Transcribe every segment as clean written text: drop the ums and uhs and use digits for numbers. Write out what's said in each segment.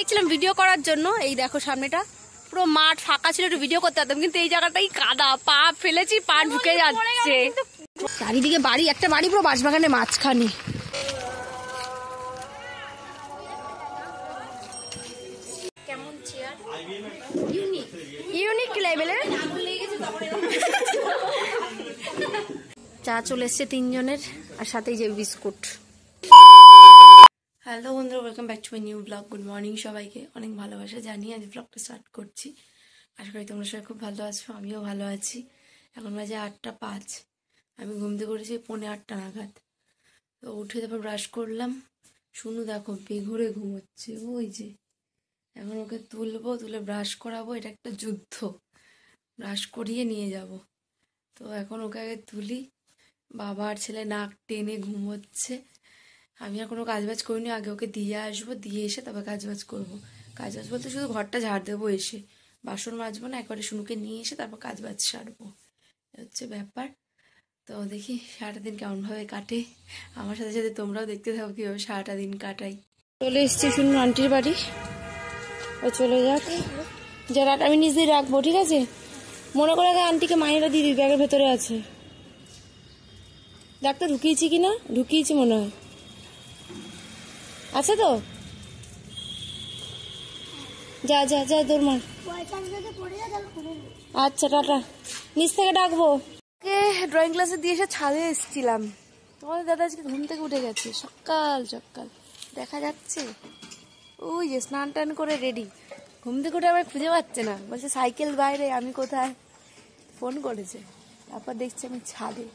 যাচ্ছিলাম ভিডিও করার জন্য। এই দেখো সামনেটা পুরো মাঠ ফাঁকা ছিল, একটু ভিডিও করতে পারতাম, কিন্তু এই জায়গাটাই কাদা, পা ফেলেছি, পা ঢুকে যাচ্ছে। চারিদিকে বাড়ি, একটা বাড়ি পুরো বাঁশবাগানের মাঝখানে। কেমন চেয়ার, ইউনিক লেভেলের। চা চলে এসছে 3 জনের, আর সাথেই যে বিস্কুট। হ্যালো বন্ধুরা, welcome back to my new blog. Good morning সবাইকে, অনেক ভালোবাসা জানিয়ে আজ ব্লগটা স্টার্ট করছি। আশা করি তোমরা সবাই খুব ভালো আছো, আমিও ভালো আছি। এখন বাজে 8:05। আমি ঘুম থেকে উঠেছি 7:45 নাগাদ। তো উঠে তারপর ব্রাশ করলাম। শুনু দেখো বেঘরে ঘুমোচ্ছে, ওই যে। এখন ওকে তুলবো, তুলে ব্রাশ করাবো, এটা একটা যুদ্ধ। ব্রাশ করিয়ে নিয়ে যাব। তো এখন ওকে আগে তুলি। বাবা আর ছেলে নাক টেনে ঘুমোচ্ছে। আমি আর কোনো কাজবাজ করিনি, আগে ওকে দিয়ে আসবো, দিয়ে এসে তারপর কাজবাজ করবো। কাজবাজ বলতে শুধু ঘরটা ঝাড় দেবো, এসে বাসন মাজবো না, একবারে শুনুকে নিয়ে এসে তারপর কাজবাজ সারবো, হচ্ছে ব্যাপার। তো দেখি সারাটা দিন কেমনভাবে কাটে। আমার সাথে সাথে তোমরাও দেখতে থাকো কীভাবে সারাটা দিন কাটাই। চলে এসছি শুনুন আন্টির বাড়ি। ও চলে যাক, যারা আমি নিজেই রাখবো, ঠিক আছে? মনে করে আগে আন্টিকে মাইনেটা দিয়ে দিই, ব্যাগের ভেতরে আছে। ডাক্তার ঢুকিয়েছি কিনা, ঢুকিয়েছি মনে হয়, আছে তো। যা যা যা তোর মার। আচ্ছা টাটা, নিচ থেকে ডাকবো। ড্রয়িং ক্লাসে দিয়ে এসে ছাদে এসেছিলাম। তোমাদের দাদা আজকে ঘুম থেকে উঠে গেছে সকাল সকাল, দেখা যাচ্ছে। ওই যে স্নান টান করে রেডি, ঘুম থেকে উঠে আমার খুঁজে পাচ্ছে না, বলছে সাইকেল বাইরে, আমি কোথায়। ফোন করেছে, তারপর দেখছি আমি ছাদে।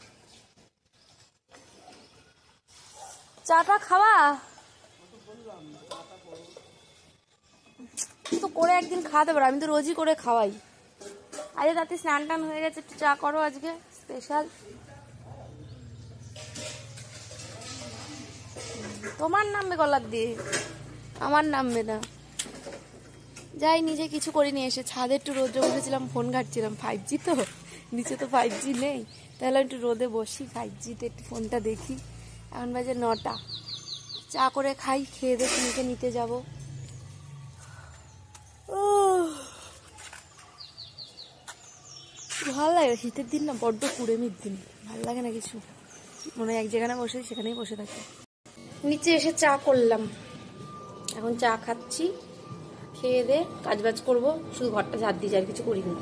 চাটা খাওয়া তো করে একদিন খাওয়াতে পারো, আমি তো রোজই করে খাওয়াই। আজ রাতে স্নান টান হয়ে গেছে, একটু চা করো আজকে স্পেশাল। তোমার নামবে গলার দিয়ে, আমার নামবে না। যাই, নিজে কিছু করিনি, এসে ছাদে একটু রোদে বসেছিলাম, ফোন ঘাটছিলাম। 5G তো নিচে, তো 5G নেই, তাহলে একটু রোদে বসি, 5Gতে একটু ফোনটা দেখি। এখন বাজে 9টা, চা করে খাই, খেয়ে দিয়ে নিতে নিতে যাবো। ভালো লাগে শীতের দিন না, বড্ড কুড়েমির দিন, ভালো লাগে না কিছু। মনে হয় এক জায়গায় বসে সেখানেই বসে থাকি। নিচে এসে চা করলাম, এখন চা খাচ্ছি, খেয়ে দে কাজবাজ করবো, শুধু ঘরটা ঝাড় দিয়েছি, আর কিছু করিনি।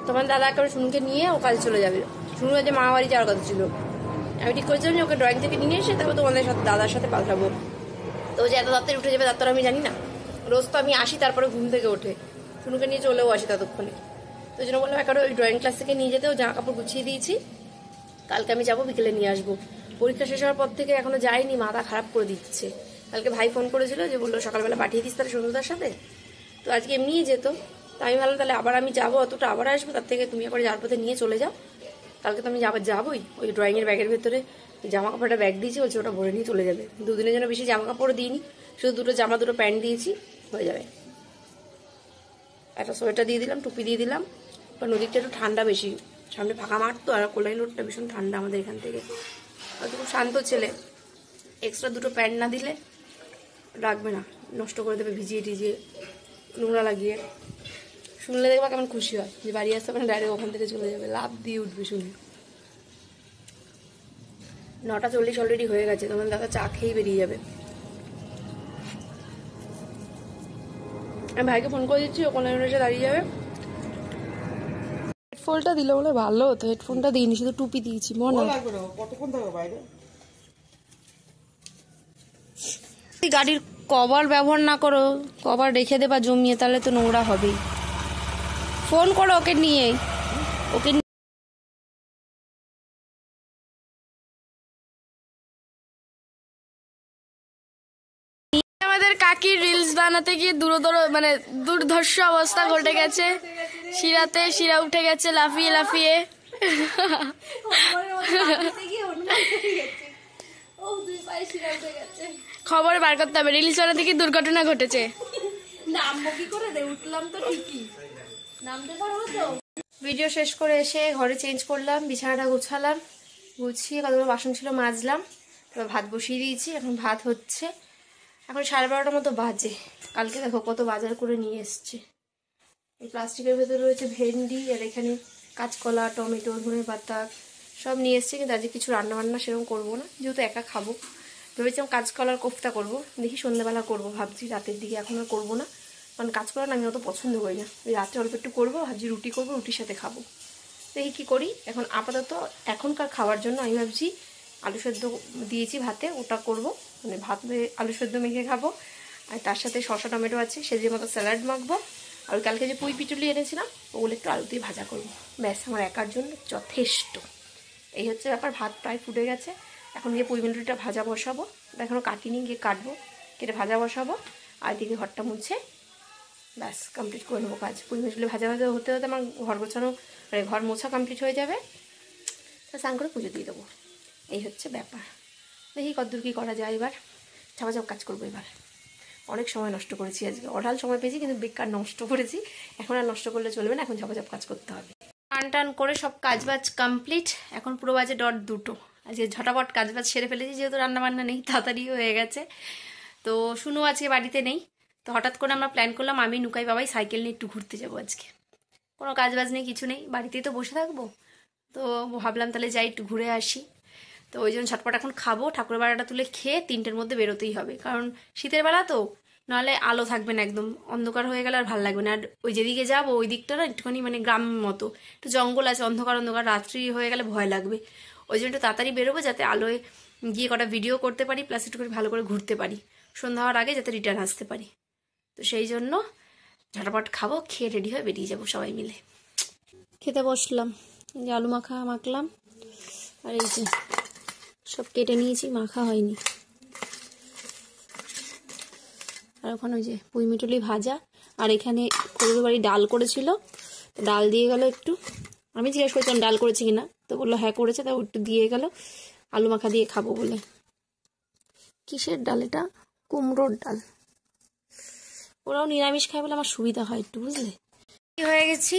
তোমার দাদা একেবারে শুনুকে নিয়ে ও কাজে চলে যাবে। শুনু যে মা বাড়ি যাওয়ার কথা ছিল, আমি ঠিক করেছিলাম যে ওকে ড্রয়িং থেকে নিয়ে এসে তারপর তোমাদের সাথে দাদার সাথে পাঠাবো। তো যে এত তাড়াতাড়ি উঠে যাবে তার তো আমি জানি না। রোজ তো আমি আসি, তারপরে ঘুম থেকে ওঠে শুনুকে নিয়ে চলেও আসি ততক্ষণে। তো ওই জন্য বললাম একেবারে ওই ড্রয়িং ক্লাস থেকে নিয়ে যেতে, ও জামা কাপড় গুছিয়ে দিয়েছি, কালকে আমি যাবো, বিকেলে নিয়ে আসবো। পরীক্ষা শেষ হওয়ার পর থেকে এখনো যাইনি, মাথা খারাপ করে দিচ্ছে। কালকে ভাই ফোন করেছিল যে বললো সকালবেলা পাঠিয়ে দিস তাহলে সন্ধ্যুদার সাথে, তো আজকে এমনিই যেত। তো আমি ভাবলাম তাহলে আবার আমি যাবো, অতটা আবার আসবো, তার থেকে তুমি একবার যাওয়ার পথে নিয়ে চলে যাও। কালকে তো আমি আবার যাবোই। ওই ড্রয়িংয়ের ব্যাগের ভেতরে জামা কাপড়টা ব্যাগ দিয়েছি, বলছে ওটা ভরে নিয়ে চলে যাবে। দুদিনের জন্য বেশি জামা কাপড় দিইনি, শুধু দুটো জামা দুটো প্যান্ট দিয়েছি, হয়ে যাবে। একটা সোয়েটার দিয়ে দিলাম, টুপি দিয়ে দিলাম। বা নদীরটা একটু ঠান্ডা বেশি, সামনে ফাঁকা মাঠ তো, আর কল্যাণী রোডটা ভীষণ ঠান্ডা আমাদের এখান থেকে। হয়তো খুব শান্ত ছেলে, এক্সট্রা দুটো প্যান্ট না দিলে রাখবে না, নষ্ট করে দেবে ভিজিয়ে টিজিয়ে, নোংরা লাগিয়ে। শুনলে দেখবা কেমন খুশি হয় যে বাড়ি আসতে পারে, ডাইরেক্ট ওখান থেকে চলে যাবে, লাভ দিয়ে উঠবে শুনে। 9:40 অলরেডি হয়ে গেছে, তোমার দাদা চা খেয়েই বেরিয়ে যাবে। আমি ভাইকে ফোন করে দিচ্ছি, ওখানে এসে দাঁড়িয়ে যাবে। হেডফোনটা দিলে বলে ভালো হতো, হেডফোনটা দিইনি, শুধু টুপি দিয়েছি। মনে গাড়ির কভার ব্যবহার না করো, কভার রেখে দেবা জমিয়ে, তাহলে তো নোংরা হবেই। ফোন করো ওকে নিয়ে, ওকে আমাদের কাকির রিলস বানাতে গিয়ে দুর্ধর্ষ অবস্থা ঘটে গেছে। শিরা উঠে গেছে লাফিয়ে লাফিয়ে। খবর বার করতে হবে, রিলস বানাতে গিয়ে দুর্ঘটনা ঘটেছে। ভিডিও শেষ করে এসে ঘরে চেঞ্জ করলাম, বিছানাটা গুছালাম, গুছিয়ে কতগুলো বাসন ছিল মাজলাম, তারপর ভাত বসিয়ে দিয়েছি, এখন ভাত হচ্ছে। এখন 12:30টার মতো বাজে। কালকে দেখো কত বাজার করে নিয়ে এসছে। এই প্লাস্টিকের ভেতরে রয়েছে ভেন্ডি, আর এখানে কাঁচকলা, টমেটো, ধনেপাতা সব নিয়ে এসছে। কিন্তু আজকে কিছু রান্নাবান্না সেরকম করবো না, যেহেতু একা খাবো। ভেবেছিলাম কাঁচকলার কোফতা করবো, দেখি সন্ধ্যাবেলা করবো ভাবছি, রাতের দিকে এখন আর করবো না, কারণ কাঁচকলা না আমি অত পছন্দ করি না। ওই রাত্রে অল্প একটু করবো, ভাবছি রুটি করবো, রুটির সাথে খাবো। দেখি কী করি। এখন আপাতত এখনকার খাওয়ার জন্য আমি ভাবছি আলু সেদ্ধ দিয়েছি ভাতে, ওটা করব, মানে ভাত আলু সেদ্ধ মেখে খাবো। আর তার সাথে শসা টমেটো আছে, সেজের মতো স্যালাড মাখবো। আর কালকে যে পুঁই পিটুলি এনেছিলাম ওগুলো একটু আলু দিয়ে ভাজা করবো, ব্যাস আমার একার জন্য যথেষ্ট। এই হচ্ছে ব্যাপার। ভাত প্রায় ফুটে গেছে, এখন গিয়ে পুঁই পিটুলিটা ভাজা বসাবো। এখনও কাটিনি, গিয়ে কাটবো, কেটে ভাজা বসাবো। আর দিকে ঘরটা মুছে ব্যাস কমপ্লিট করে নেবো কাজ। পুঁই পিটুলি ভাজা ভাজা হতে হতে আমার ঘর গোছানো, মানে ঘর মোছা কমপ্লিট হয়ে যাবে। স্নান করে পুজো দিয়ে দেবো। এই হচ্ছে ব্যাপার। দেখি কতদূর কী করা যায়। এবার ঝাপাঝাপ কাজ করবো। এবার অনেক সময় নষ্ট করেছি আজকে, অঢাল সময় পেয়েছি, কিন্তু বেকার নষ্ট করেছি। এখন আর নষ্ট করলে চলবে না, এখন ঝাপাঝাপ কাজ করতে হবে। টান করে সব কাজবাজ কমপ্লিট। এখন পুরো বাজে 2:30। আজকে ঝটাপট কাজবাজ সেরে ফেলেছি, যেহেতু রান্নাবান্না নেই, তাড়াতাড়ি হয়ে গেছে। তো শুনু আজকে বাড়িতে নেই, তো হঠাৎ করে আমরা প্ল্যান করলাম আমি, নুকাই, বাবাই সাইকেল নিয়ে একটু ঘুরতে যাবো আজকে। কোনো কাজবাজ নেই, কিছু নেই, বাড়িতেই তো বসে থাকবো। তো ভাবলাম তাহলে যাই একটু ঘুরে আসি। তো ওই জন্য ঝটপট এখন খাবো, ঠাকুরের বাড়াটা তুলে খেয়ে 3টের মধ্যে বেরোতেই হবে, কারণ শীতের বেলা তো, নাহলে আলো থাকবে না, একদম অন্ধকার হয়ে গেলে আর ভালো লাগবে না। আর ওই যেদিকে যাবো ওই দিকটা না একটুখানি মানে গ্রাম মতো, একটু জঙ্গল আছে, অন্ধকার অন্ধকার, রাত্রি হয়ে গেলে ভয় লাগবে। ওই জন্য একটু তাড়াতাড়ি বেরোবো, যাতে আলোয় গিয়ে কটা ভিডিও করতে পারি, প্লাস একটু ভালো করে ঘুরতে পারি, সন্ধ্যা হওয়ার আগে যাতে রিটার্ন আসতে পারি। তো সেই জন্য ঝটপট খাবো, খেয়ে রেডি হয়ে বেরিয়ে যাবো সবাই মিলে। খেতে বসলাম, যে আলু মাখা মাখলাম, আর এই যে সব কেটে নিয়েছি, মাখা হয়নি। আর ওখানে ওই যে পুঁই মিটুলি ভাজা, আর এখানে কবির বাড়ি ডাল করেছিল, ডাল দিয়ে গেল একটু। আমি জিজ্ঞেস করছিলাম ডাল করেছি কিনা, তো বললো হ্যাঁ করেছে, তাও একটু দিয়ে গেল, আলু মাখা দিয়ে খাবো বলে। কিসের ডাল এটা? কুমড়োর ডাল। ওরাও নিরামিষ খায় বলে আমার সুবিধা হয় একটু, বুঝলে। হয়ে গেছি,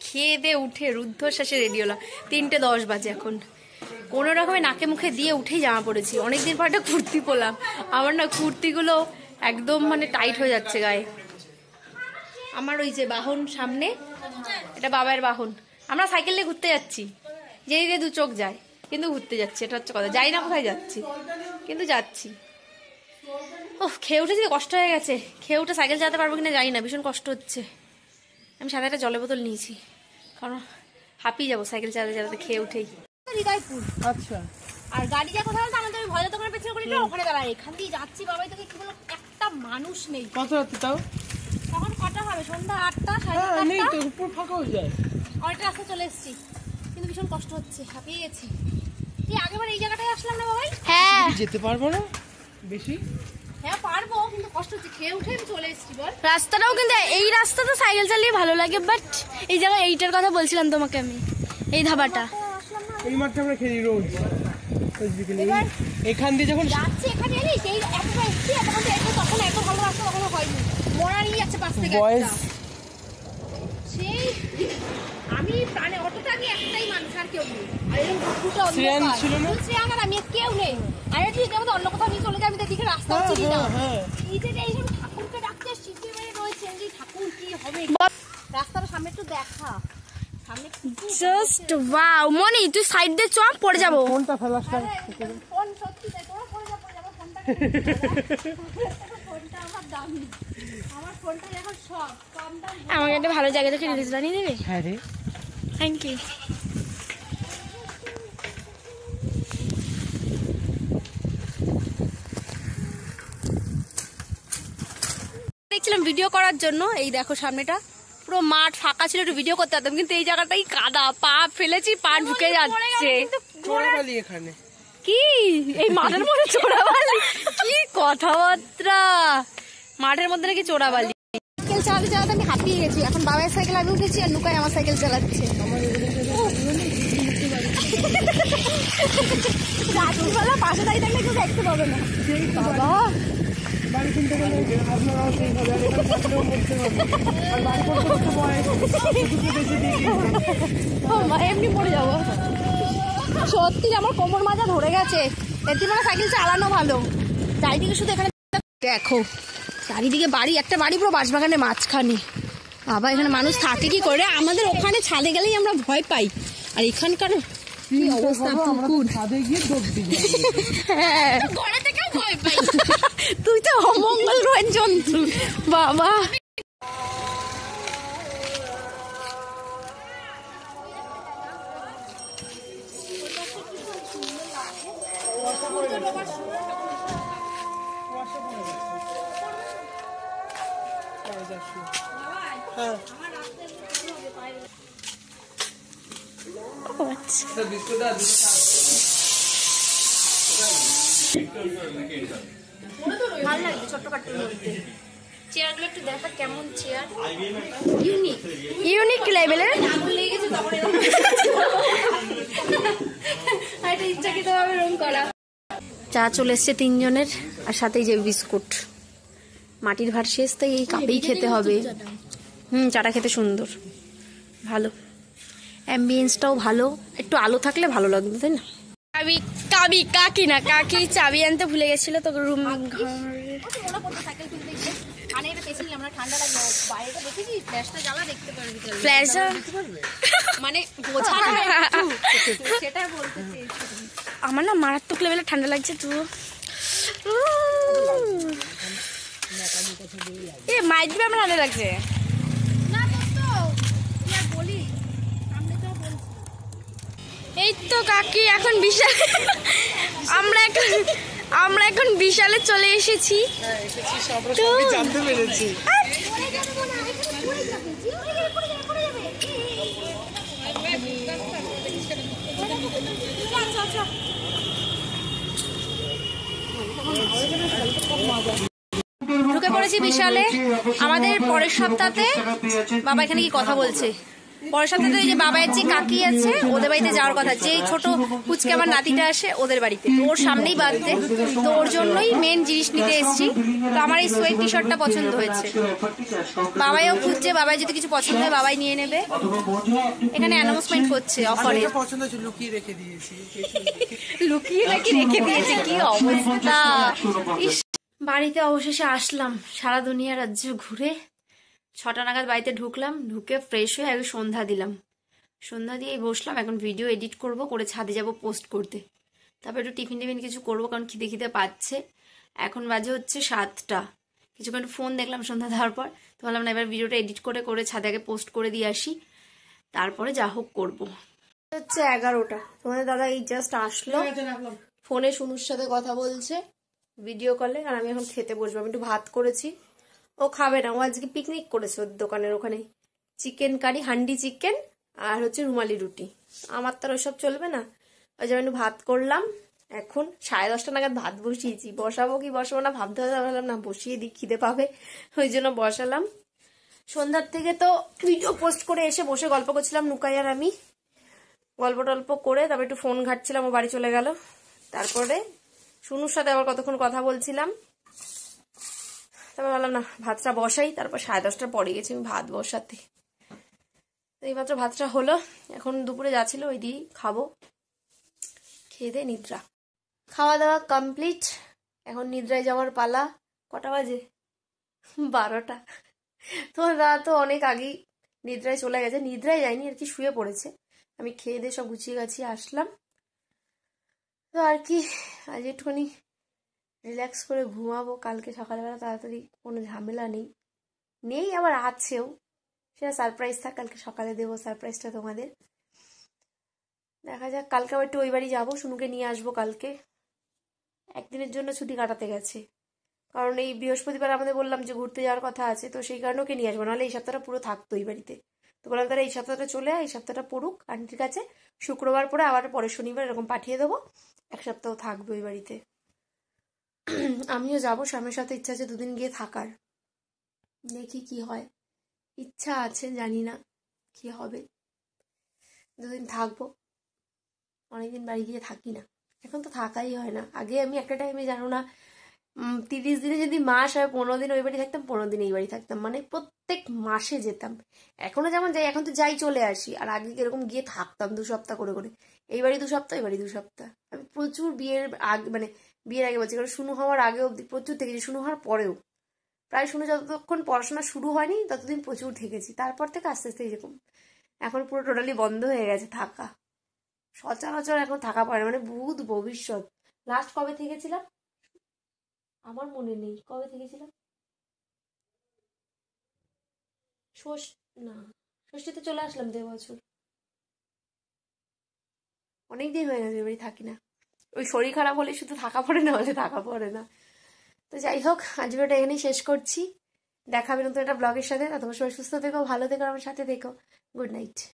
খেয়ে দিয়ে উঠে রুদ্ধশ্বাসে রেডি হলাম। 3:10 বাজে এখন। কোনো রকমে নাকে মুখে দিয়ে উঠেই জামা পড়েছি, অনেকদিন পর একটা কুর্তি পরলাম। আমার না কুর্তিগুলো একদম মানে টাইট হয়ে যাচ্ছে গায়ে। আমার ওই যে বাহন সামনে, এটা বাবার বাহন। আমরা সাইকেল নিয়ে ঘুরতে যাচ্ছি, যেই দিয়ে 2 চোখ যায়, কিন্তু ঘুরতে যাচ্ছি, এটা হচ্ছে কথা। যাই না কোথায় যাচ্ছি, কিন্তু যাচ্ছি। ও খেয়ে উঠেছি, কষ্ট হয়ে গেছে। খেয়ে উঠে সাইকেল চালাতে পারবো কিনা জানি না, ভীষণ কষ্ট হচ্ছে। আমি সাথে একটা জলের বোতল নিয়েছি, কারণ হাঁপিয়ে যাবো সাইকেল চালাতে চালাতে খেয়ে উঠেই। আচ্ছা, আর গাড়ি যা কোথাও আমাদের ওই ভয় দোকানের পেছনে করি, ওখানে দাঁড়ায়। এখান দিয়ে যাচ্ছি, বাবাই তোকে কি বলো, একটা মানুষ নেই। কত রাতে তাও? তখন কটা হবে? সন্ধ্যা 8টা, সাড়ে নেই 8টা। তো, উপর ফাঁকা হয়ে যায়। অনেকটা রাস্তা চলে এসেছি, কিন্তু ভীষণ কষ্ট হচ্ছে, হাঁপিয়ে গেছি। কি আগেবার এই জায়গাটায় আসলাম না বাবাই? হ্যাঁ যেতে পারবো না বেশি। হ্যাঁ পারবো, কিন্তু কষ্ট হচ্ছে। খেয়ে উঠে আমি চলে এসেছি। বল, রাস্তাটাও কিন্তু, এই রাস্তাটা সাইকেল চালিয়ে ভালো লাগে, বাট এই জায়গায় এইটার কথা বলছিলাম তোমাকে আমি, এই ধাবাটা। এই মাঠটা আমরা খেলি রোজ বিকেলে। এখান দিয়ে যখন যাচ্ছি, এখানে এলি সেই এতটা এসেছি, তখন এত ভালো রাস্তা কখনো হয়নি। মরারই যাচ্ছে পাশ থেকে বয়েস সেই আমি প্রাণে অতটা আগে একটাই মানুষ, আর কেউ নেই। আর এরকম দুটো শ্রেয়ান ছিল না? শ্রেয়ান আর আমি, কেউ নেই। আর তুই আমাদের অন্য কোথাও নিয়ে চলে যাই, আমি দেখি রাস্তা চিনি না। এই যে এইসব ঠাকুরকে ডাকতে শীতের বেড়ে রয়েছে, যে ঠাকুর কি হবে, রাস্তার সামনে একটু দেখা, সামনে জাস্ট ওয়াও। মনি তুই সাইড দিয়ে চপ পড়ে যাবো। কোনটা ফেলাসটা? ফোন সত্যি তাই, তোরা পড়ে যাবো, ফোনটা ফোনটা আমার দামি, আমার ফোনটা এখন সব কম দাম। আমাকে একটা ভালো জায়গা থেকে রিলস বানিয়ে দেবে? হ্যাঁ রে, থ্যাংক ইউ। দেখছিলাম ভিডিও করার জন্য, এই দেখো সামনেটা পুরো মাঠ ফাঁকা ছিল, একটু ভিডিও করতে পারতাম, কিন্তু এই জায়গাটাই কাদা, পা ফেলেছি, পা ঢুকে যাচ্ছে। চোরাবালি এখানে কি এই মাঠের মধ্যে চোরাবালি? কি কথাবার্তা, মাঠের মধ্যে নাকি চোরাবালি? সাইকেল চালাতে চালাতে আমি হাঁপিয়ে গেছি। এখন বাবার সাইকেল আমি উঠেছি, আর নুকাই আমার সাইকেল চালাচ্ছে। রাত্রিবেলা পাশে দাঁড়িয়ে থাকলে কেউ দেখতে পাবে না। বাবা বাড়ি কিনতে গেলে আপনারাও সেইভাবে এমনি পড়ে যাবো। সত্যি আমার কোমর মাজা ধরে গেছে, এর থেকে সাইকেল চালানো ভালো। চারিদিকে শুধু এখানে দেখো চারিদিকে বাড়ি, একটা বাড়ি পুরো বাঁশবাগানের মাঝখানে। বাবা এখানে মানুষ থাকে কি করে? আমাদের ওখানে ছাদে গেলেই আমরা ভয় পাই, আর এখানকার কি অবস্থা, পুকুর। ছাদে গিয়ে ডোব দিবি। হ্যাঁ, তুই তো অমঙ্গল গ্রহের জন্তু বাবা। হ্যাঁ ভালো লাগছে ছোট্ট কাট্টুর মধ্যে। চেয়ারগুলো একটু দেখা কেমন চেয়ার, ইউনিক ইউনিক লেভেলের। ইচ্ছাকৃতভাবে রং করা। চা চলে এসছে 3 জনের, আর সাথেই যে বিস্কুট। মাটির ভাত শেষ, তাই এই কাপেই খেতে হবে। চাটা খেতে সুন্দর, ভালো, অ্যাম্বিয়েন্সটাও ভালো। একটু আলো থাকলে ভালো লাগবে, তাই না? কাকি চাবি আনতে ভুলে গেছিল তো রুম মানে আমার না মারাত্মক লেভেলে ঠান্ডা লাগছে। তো এ মাইক দিবে, আমার ঠান্ডা লাগছে। এই তো কাকি এখন বিশাল, আমরা এখন বিশালে চলে এসেছি। জানতে পেরেছি। ঢুকে পড়েছি বিশালে। আমাদের পরের সপ্তাহে বাবা এখানে কি কথা বলছে, পরের সপ্তাহে যে বাবার যে কাকি আছে ওদের বাড়িতে যাওয়ার কথা, যে ছোট পুচকে আমার নাতিটা আসে ওদের বাড়িতে, তো ওর সামনেই বার্থডে, তো ওর জন্যই মেন জিনিস নিতে এসেছি। তো আমার এই সোয়েট টি শার্টটা পছন্দ হয়েছে, বাবাইও খুঁজছে, বাবাই যদি কিছু পছন্দ হয় বাবাই নিয়ে নেবে। এখানে অ্যানাউন্সমেন্ট হচ্ছে অফারে, পছন্দ হচ্ছে লুকিয়ে রেখে দিয়েছি। লুকিয়ে নাকি রেখে দিয়েছে, কি অবস্থা। বাড়িতে অবশেষে আসলাম, সারা দুনিয়া রাজ্য ঘুরে 6টা নাগাদ বাড়িতে ঢুকলাম। ঢুকে ফ্রেশ হয়ে আগে সন্ধ্যা দিলাম, সন্ধ্যা দিয়ে বসলাম। এখন ভিডিও এডিট করব, করে ছাদে যাব পোস্ট করতে। তারপর একটু টিফিন কিছু করবো, কারণ খিদে খিদে পাচ্ছে। এখন বাজে হচ্ছে 7টা। কিছুক্ষণ ফোন দেখলাম সন্ধ্যা দেওয়ার পর, তো বললাম না এবার ভিডিওটা এডিট করে ছাদে আগে পোস্ট করে দিয়ে আসি, তারপরে যা হোক করবো। হচ্ছে 11টা। তোমাদের দাদা এই জাস্ট আসলো, ফোনে শুনুর সাথে কথা বলছে ভিডিও কলে, আর আমি এখন খেতে বসবো। আমি একটু ভাত করেছি, ও খাবে না, ও আজকে পিকনিক করেছে ওর দোকানের ওখানে। চিকেন কারি, হান্ডি চিকেন, আর হচ্ছে রুমালি রুটি। আমার তো ওসব চলবে না, ওই জন্য একটু ভাত করলাম। এখন 10:30 নাগাদ ভাত বসিয়েছি, বসাবো কি বসাবো না ভাবতে ভাবলাম না বসিয়ে দিই, খিদে পাবে, ওই জন্য বসালাম। সন্ধ্যার থেকে তো ভিডিও পোস্ট করে এসে বসে গল্প করছিলাম নুকাই আর আমি, গল্প টল্প করে তারপর একটু ফোন ঘাটছিলাম, ও বাড়ি চলে গেল। তারপরে শুনুর সাথে আবার কতক্ষণ কথা বলছিলাম, তারপর বললাম না ভাতটা বসাই। তারপর 10:30টার পরে গেছি আমি ভাত বসাতে। এইমাত্র ভাতটা হলো, এখন দুপুরে যাচ্ছিল ওই দিয়েই খাবো, খেয়ে দিয়ে নিদ্রা। খাওয়া দাওয়া কমপ্লিট, এখন নিদ্রায় যাওয়ার পালা। কটা বাজে? 12টা। তোমার দাদা তো অনেক আগেই নিদ্রায় চলে গেছে, নিদ্রায় যায়নি আর কি, শুয়ে পড়েছে। আমি খেয়ে দিয়ে সব গুছিয়ে গাছিয়ে আসলাম। তো আর কি, আজ একটুখানি রিল্যাক্স করে ঘুমাবো, কালকে সকালবেলা তাড়াতাড়ি কোনো ঝামেলা নেই, আবার আছেও, সেটা সারপ্রাইজ থাক, কালকে সকালে দেবো সারপ্রাইজটা তোমাদের। দেখা যাক, কালকে আবার একটু ওই বাড়ি যাবো, শুনুকে নিয়ে আসবো কালকে। একদিনের জন্য ছুটি কাটাতে গেছে, কারণ এই বৃহস্পতিবার আমাদের বললাম যে ঘুরতে যাওয়ার কথা আছে, তো সেই কারণে ওকে নিয়ে আসবো, নাহলে এই সপ্তাহটা পুরো থাকতো এই বাড়িতে। তো বললাম তাহলে এই সপ্তাহটা চলে এই সপ্তাহটা পড়ুক আন্টির কাছে, শুক্রবার পরে আবার পরের শনিবার এরকম পাঠিয়ে দেবো, 1 সপ্তাহ থাকবে ওই বাড়িতে। আমিও যাবো, স্বামীর সাথে ইচ্ছা আছে 2 দিন গিয়ে থাকার, দেখি কি হয়, ইচ্ছা আছে, জানি না কি হবে। 2 দিন থাকবো, অনেকদিন বাড়ি গিয়ে থাকি না, এখন তো থাকাই হয় না। আগে আমি একটা টাইমে জানো না 30 দিনে যদি মাস হয় 15 দিন ওই বাড়ি থাকতাম, 15 দিন এই বাড়ি থাকতাম, মানে প্রত্যেক মাসে যেতাম। এখনো যেমন যাই, এখন তো যাই চলে আসি, আর আগে এরকম গিয়ে থাকতাম 2 সপ্তাহ করে করে, এই বাড়ি 2 সপ্তাহ এই বাড়ি 2 সপ্তাহ। আমি প্রচুর বিয়ের আগে মানে বিয়ের আগে বলছি, কারণ শুরু হওয়ার আগে অবধি প্রচুর থেকেছি, শুরু হওয়ার পরেও প্রায় শুনে যতক্ষণ পড়াশোনা শুরু হয়নি ততদিন প্রচুর থেকেছি। তারপর থেকে আস্তে আস্তে এরকম এখন পুরো টোটালি বন্ধ হয়ে গেছে থাকা, সচরাচর এখন থাকা পড়ে না, মানে ভূত ভবিষ্যৎ। লাস্ট কবে থেকেছিলাম আমার মনে নেই, কবে থেকেছিলাম, না ষষ্ঠীতে চলে আসলাম 1.5 বছর, অনেকদিন হয়ে গেছে বাড়ি থাকি না। ওই শরীর খারাপ হলে শুধু থাকা পড়ে না, হলে থাকা পড়ে না। তো যাই হোক, আজ ভিডিওটা এখানেই শেষ করছি। দেখা হবে নতুন একটা ব্লগের সাথে। তোমার সবাই সুস্থ থেকো, ভালো থেকো, আমার সাথে থেকো। Good night.